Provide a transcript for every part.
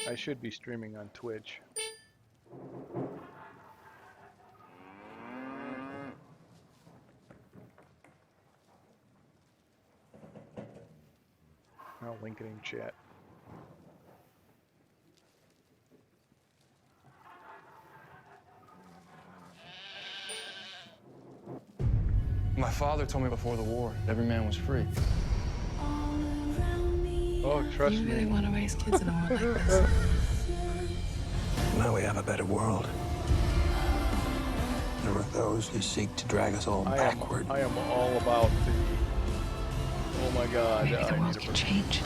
I should be streaming on Twitch. I'll link it in chat. My father told me before the war, every man was free. Oh, trust You really me. want to raise kids in a world like this? Now we have a better world. There are those who seek to drag us all backward. I am all about the. Oh my God! Maybe the world can change.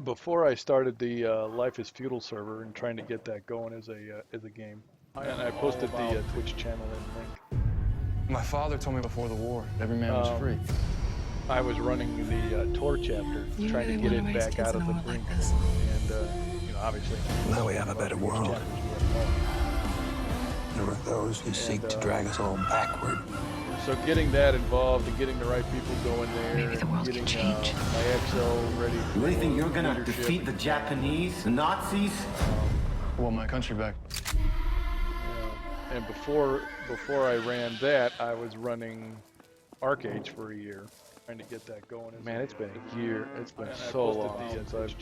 Before I started the Life is Feudal server and trying to get that going as a game, and I posted the Twitch channel and link. My father told me before the war, every man was free. I was running the tour chapter, You trying really to get want it to raise back kids out in of a the world brink, like this? and you know, obviously. Now we have a better world. There are those who seek to drag us all backward. So getting that involved and getting the right people going there, Maybe the world getting can change. my XO ready. You really think you're gonna leadership. defeat the Japanese, the Nazis? Want my country back. And before I ran that, I was running Arcade for a year, trying to get that going. Man, it's been a year. It's been so long since I've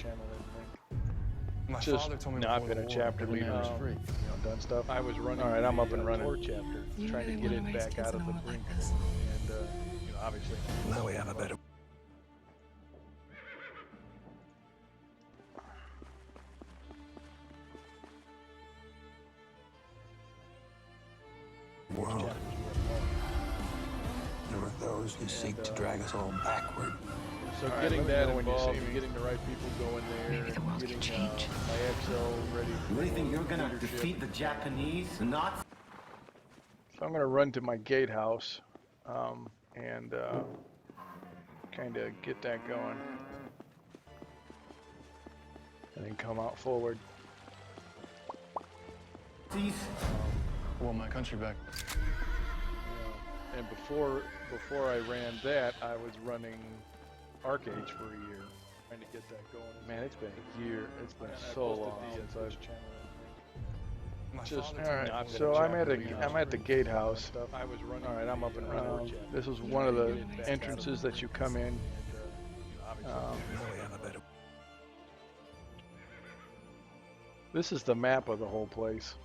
My just father told me not before been the a war, chapter every leader. man was free. Done stuff. I was running. All right, I'm up and running. Tour chapter, You trying really to get want it to raise back kids out in of a the world brink, like this? and you know, obviously. Now we have a better world. There are those who seek to drag us all backward. So getting that involved, and getting the right people going there, Maybe the world can getting change. my XO ready. You really think you're gonna defeat the Japanese, the Nazis? So I'm going to run to my gatehouse and kind of get that going. And then come out forward. Want my country back. And before I ran that, I was running Arcade for a year, trying to get that going. Man, it's been a year. It's been so long since I've My just father told me alright. before So the I'm war, at every man was the free. gatehouse. I was running. All right, I'm up and running. This is one of the entrances that you come in. Now we have a better This is the map of the whole place.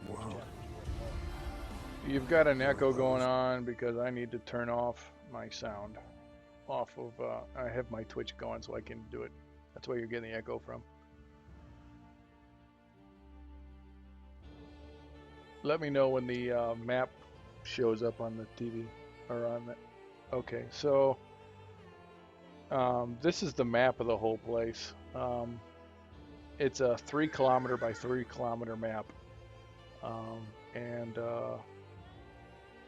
world. You've got an echo going on because I need to turn off my sound. Off of, I have my Twitch going so I can do it. That's where you're getting the echo from. Let me know when the map shows up on the TV or on the. Okay, so this is the map of the whole place. It's a 3 kilometer by 3 kilometer map. And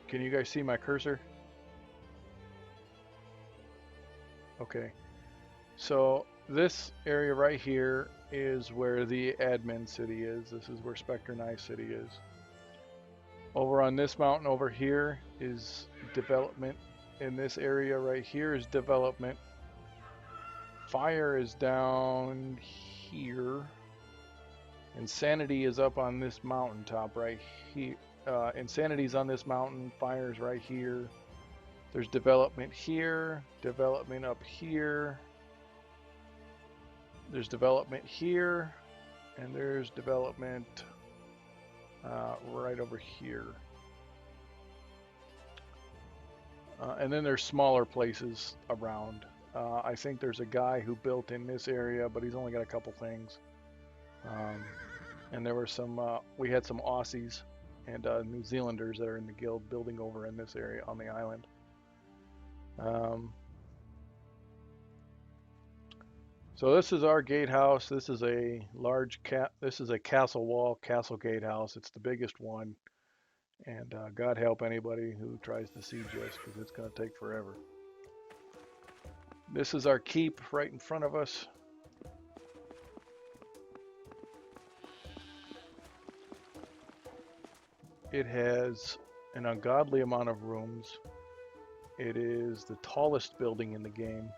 can you guys see my cursor? Okay, so this area right here is where the admin city is. This is where Spectre Knife City is. Over on this mountain over here is development. In this area right here is development. Fire is down here. Insanity is up on this mountaintop right here. Insanity's on this mountain. Fire's right here. There's development here. Development up here. There's development here. And there's development right over here. And then there's smaller places around. I think there's a guy who built in this area, but he's only got a couple things. And there were some, we had some Aussies and New Zealanders that are in the guild building over in this area on the island. So this is our gatehouse. This is a large this is a castle wall, castle gatehouse. It's the biggest one. And God help anybody who tries to siege us because it's going to take forever. This is our keep right in front of us. It has an ungodly amount of rooms. It is the tallest building in the game,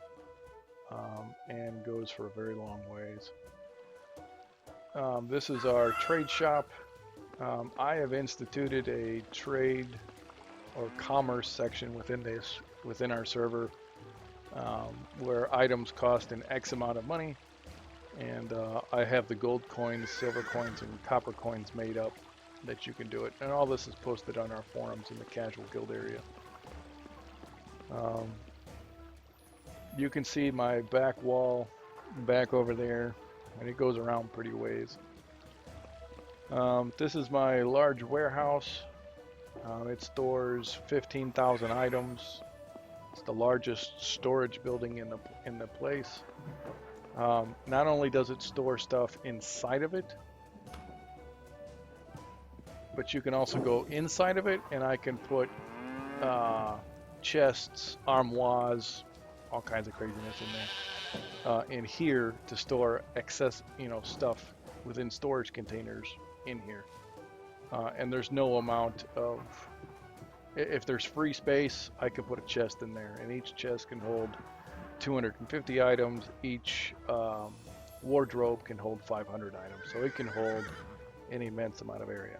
and goes for a very long ways. This is our trade shop. I have instituted a trade or commerce section within our server, where items cost an X amount of money, and I have the gold coins, silver coins, and copper coins made up that you can do it. And all this is posted on our forums in the casual guild area. You can see my back wall back over there, and it goes around pretty ways. This is my large warehouse. It stores 15,000 items. It's the largest storage building in the place. Not only does it store stuff inside of it, but you can also go inside of it, and I can put chests, armoires, all kinds of craziness in there, in here to store excess, stuff within storage containers in here. And there's no amount of, if there's free space, I can put a chest in there, and each chest can hold 250 items. Each wardrobe can hold 500 items, so it can hold an immense amount of area.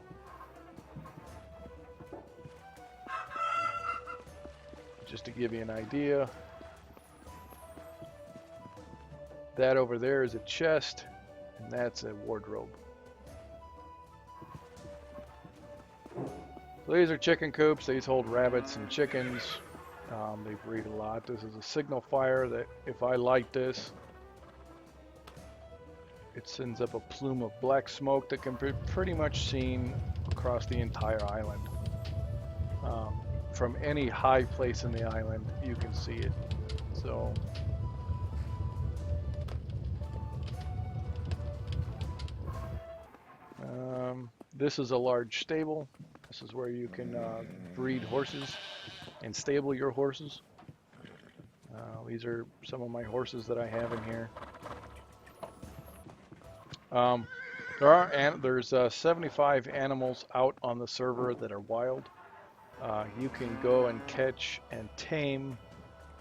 Just to give you an idea, that over there is a chest, and that's a wardrobe. So these are chicken coops. These hold rabbits and chickens. They breed a lot. This is a signal fire that if I light this, it sends up a plume of black smoke that can be pretty much seen across the entire island. From any high place in the island, you can see it. So this is a large stable. This is where you can breed horses and stable your horses. These are some of my horses that I have in here. There's 75 animals out on the server that are wild. You can go and catch and tame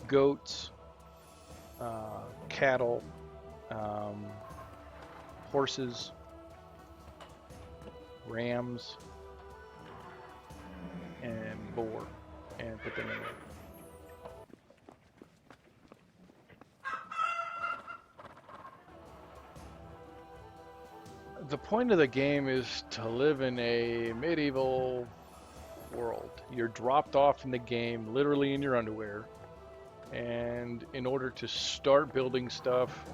goats, cattle, horses, rams, and boar, and put them in there. The point of the game is to live in a medieval world. You're dropped off in the game literally in your underwear, and in order to start building stuff,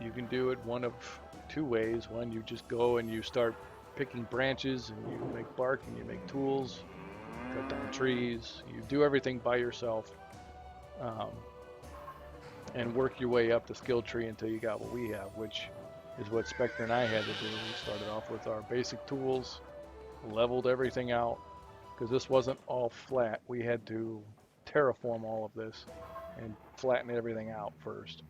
you can do it one of two ways. One, you just go and you start picking branches, and you make bark, and you make tools, cut down trees. You do everything by yourself, and work your way up the skill tree until you got what we have, which is what Spectre and I had to do. We started off with our basic tools, leveled everything out, because this wasn't all flat. We had to terraform all of this and flatten everything out first,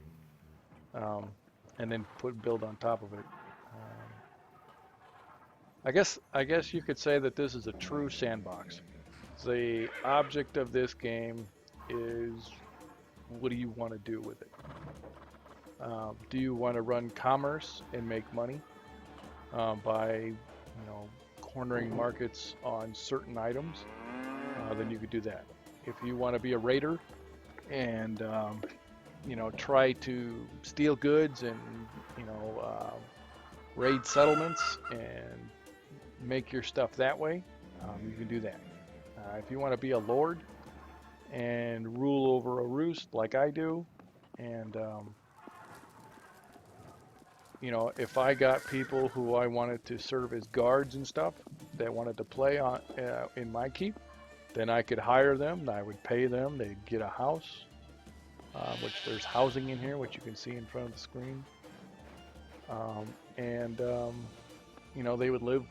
and then build on top of it. I guess you could say that this is a true sandbox. The object of this game is, what do you want to do with it? Do you want to run commerce and make money by, cornering markets on certain items? Then you could do that. If you want to be a raider and try to steal goods and raid settlements and make your stuff that way, you can do that. If you want to be a lord and rule over a roost like I do, and if I got people who I wanted to serve as guards and stuff that wanted to play on in my keep, then I could hire them. I would pay them. They'd get a house, which there's housing in here, which you can see in front of the screen. They would live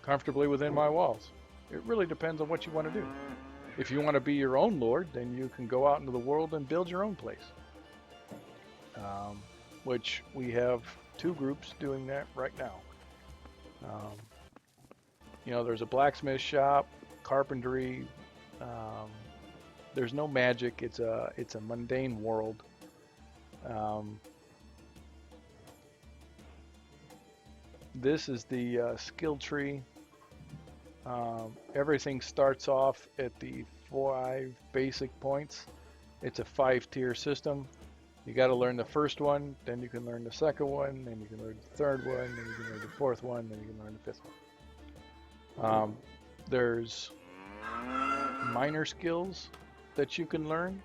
comfortably within my walls. It really depends on what you want to do. If you want to be your own lord, then you can go out into the world and build your own place. Which we have 2 groups doing that right now. there's a blacksmith shop, carpentry. Um, there's no magic. It's a mundane world. Um, this is the skill tree. Everything starts off at the 5 basic points. It's a 5-tier system. You got to learn the first one, then you can learn the second one, then you can learn the third one, then you can learn the fourth one, then you can learn the fifth one. There's minor skills that you can learn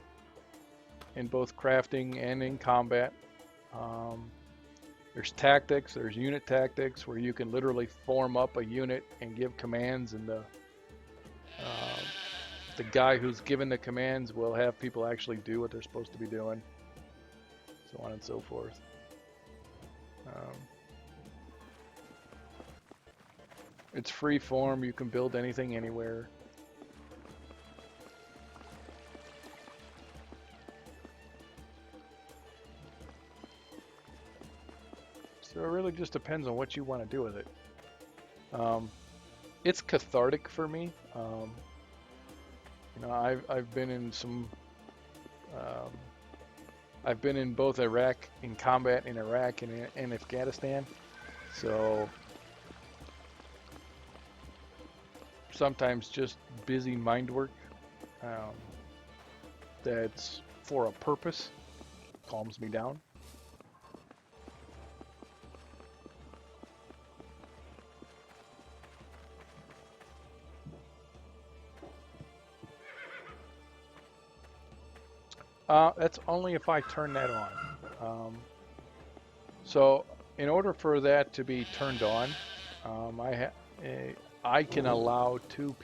in both crafting and in combat. There's tactics, there's unit tactics where you can literally form up a unit and give commands, and the guy who's given the commands will have people actually do what they're supposed to be doing, so on and so forth. It's free form, you can build anything anywhere. So it really just depends on what you want to do with it. It's cathartic for me. I've been in some. I've been in both Iraq, in combat in Iraq and in Afghanistan. So sometimes just busy mind work that's for a purpose calms me down. That's only if I turn that on. So in order for that to be turned on, I can allow two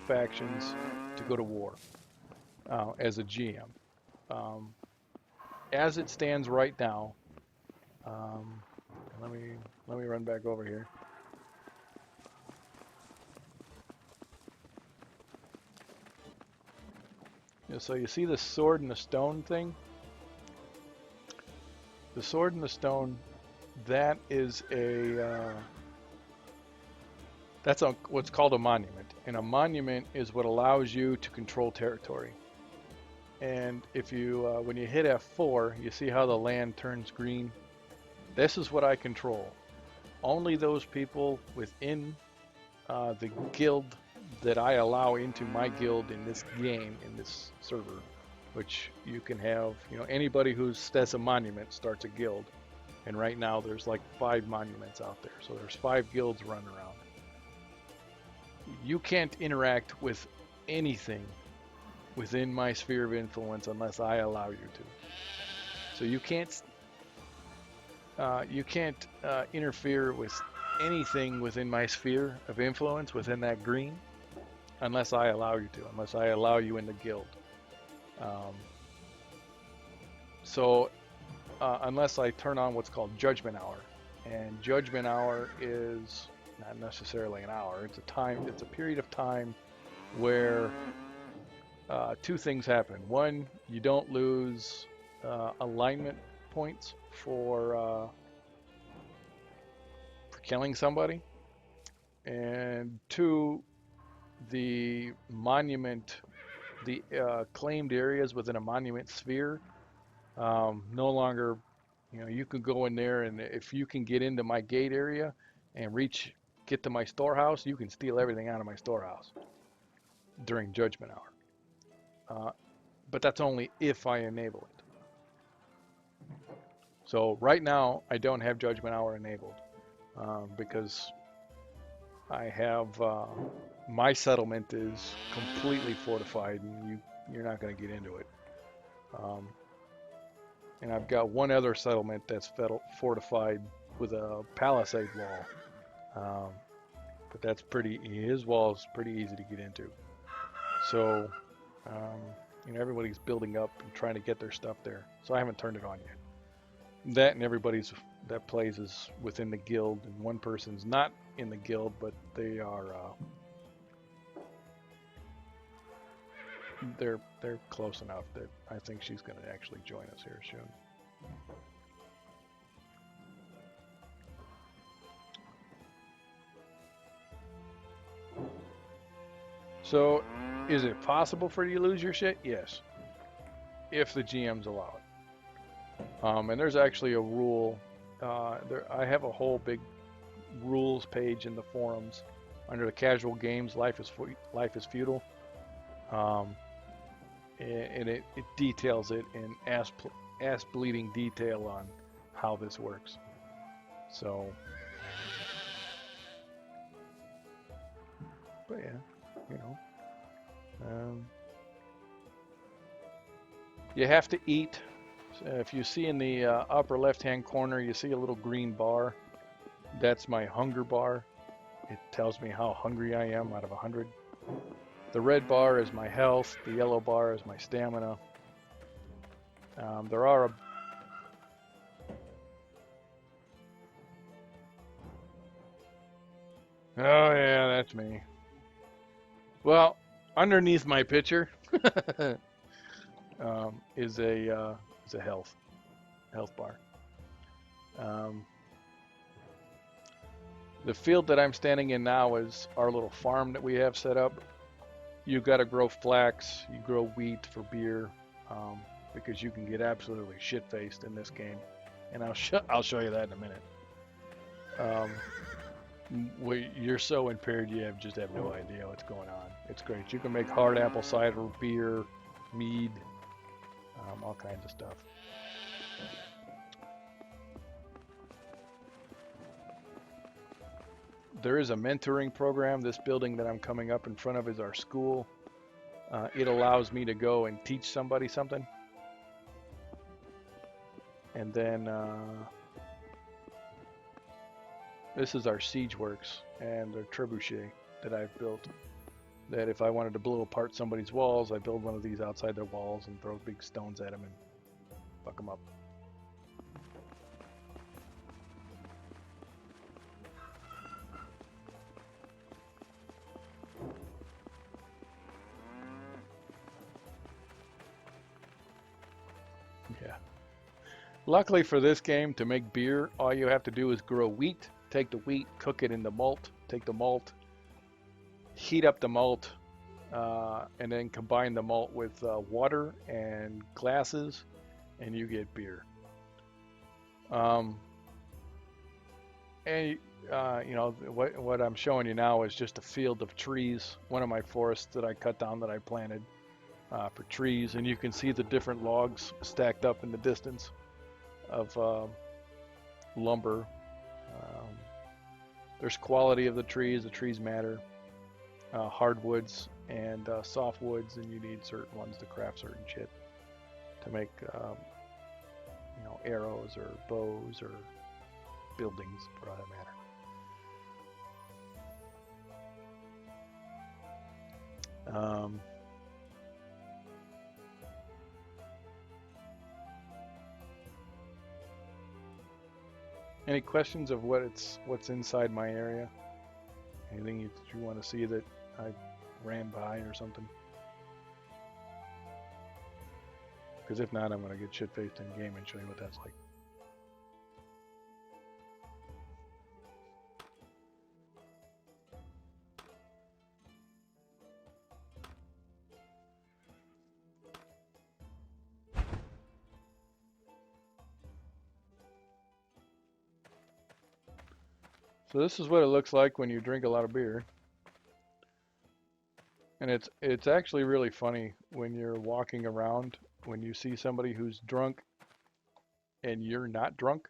factions to go to war as a GM. As it stands right now, let me run back over here. So you see the sword and the stone thing? The sword and the stone, that is that's what's called a monument. And a monument is what allows you to control territory. And if you, when you hit F4, you see how the land turns green? This is what I control. Only those people within the guild that I allow into my guild in this game, in this server, which you can have, anybody that's a monument starts a guild. And right now there's like 5 monuments out there. So there's 5 guilds running around. You can't interact with anything within my sphere of influence unless I allow you to. So you can't interfere with anything within my sphere of influence within that green unless I allow you to, unless I allow you in the guild. Unless I turn on what's called Judgment Hour. And Judgment Hour is not necessarily an hour, it's a period of time where 2 things happen. One, you don't lose alignment points for killing somebody. And 2, the monument, the claimed areas within a monument sphere, no longer, you can go in there, and if you can get into my gate area and get to my storehouse, you can steal everything out of my storehouse during Judgment Hour. But that's only if I enable it. So right now, I don't have Judgment Hour enabled because I have my settlement is completely fortified, and you're not going to get into it. And I've got one other settlement that's fortified with a palisade wall, but his wall is pretty easy to get into. So everybody's building up and trying to get their stuff there. So I haven't turned it on yet. That and everybody's that plays is within the guild, and one person's not in the guild, but they are they're close enough that I think she's going to actually join us here soon. So, is it possible for you to lose your shit? Yes, if the GMs allow it. And there's actually a rule. I have a whole big rules page in the forums under the casual games. Life is feudal, and it details it in ass bleeding detail on how this works. So, but yeah, you know. You have to eat. If you see in the upper left-hand corner, you see a little green bar. That's my hunger bar. It tells me how hungry I am out of 100. The red bar is my health. The yellow bar is my stamina. There are Oh yeah, that's me. Well, underneath my picture is a health bar. The field that I'm standing in now is our little farm that we have set up. You got to grow flax, you grow wheat for beer, because you can get absolutely shit-faced in this game, and I'll show you that in a minute. You're so impaired you just have no idea what's going on. It's great. You can make hard apple cider, beer, mead, all kinds of stuff. There is a mentoring program. This building that I'm coming up in front of is our school. It allows me to go and teach somebody something. And then this is our siege works and their trebuchet that I've built. That if I wanted to blow apart somebody's walls, I build one of these outside their walls and throw big stones at them and fuck them up. Yeah. Luckily for this game, to make beer, all you have to do is grow wheat, take the wheat, cook it in the malt, take the malt, heat up the malt, and then combine the malt with water and glasses, and you get beer. And you know, what I'm showing you now is just a field of trees, one of my forests that I cut down that I planted for trees, and you can see the different logs stacked up in the distance of lumber. There's quality of the trees matter. Hardwoods and softwoods, and you need certain ones to craft certain shit to make you know, arrows or bows or buildings, for that matter. Any questions of what's inside my area? Anything you want to see that I ran by or something? Because if not, I'm going to get shit-faced in game and show you what that's like. So this is what it looks like when you drink a lot of beer. And it's actually really funny when you're walking around, when you see somebody who's drunk and you're not drunk.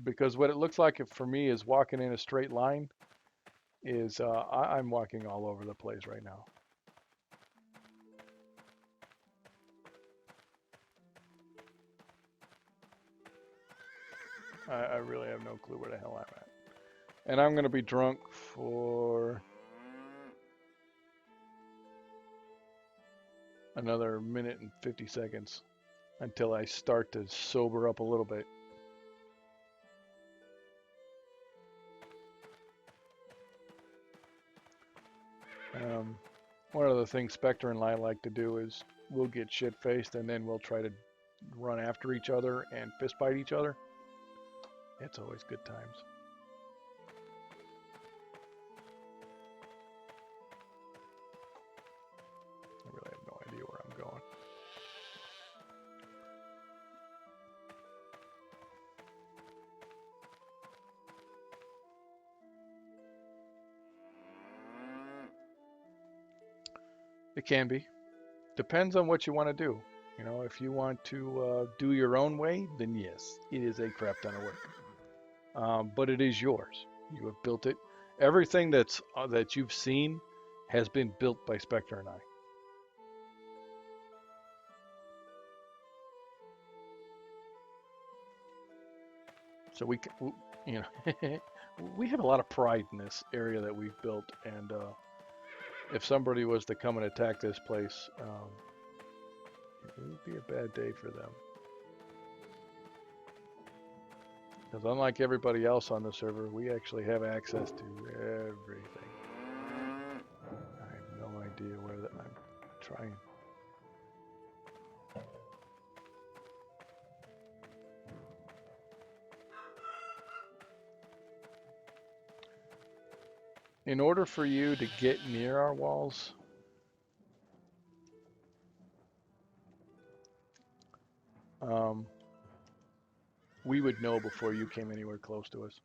Because what it looks like for me is walking in a straight line is I'm walking all over the place right now. I really have no clue where the hell I'm at. And I'm going to be drunk for another minute and 50 seconds until I start to sober up a little bit. One of the things Spectre and I like to do is we'll get shit-faced and then we'll try to run after each other and fist fight each other. It's always good times. It can be. Depends on what you want to do. You know, if you want to do your own way, then yes, it is a crap ton of work. But it is yours. You have built it. Everything that you've seen has been built by Spectre and I. So you know, we have a lot of pride in this area that we've built, and if somebody was to come and attack this place, it would be a bad day for them. Because unlike everybody else on the server, we actually have access to everything. I have no idea where I'm trying. In order for you to get near our walls, we would know before you came anywhere close to us.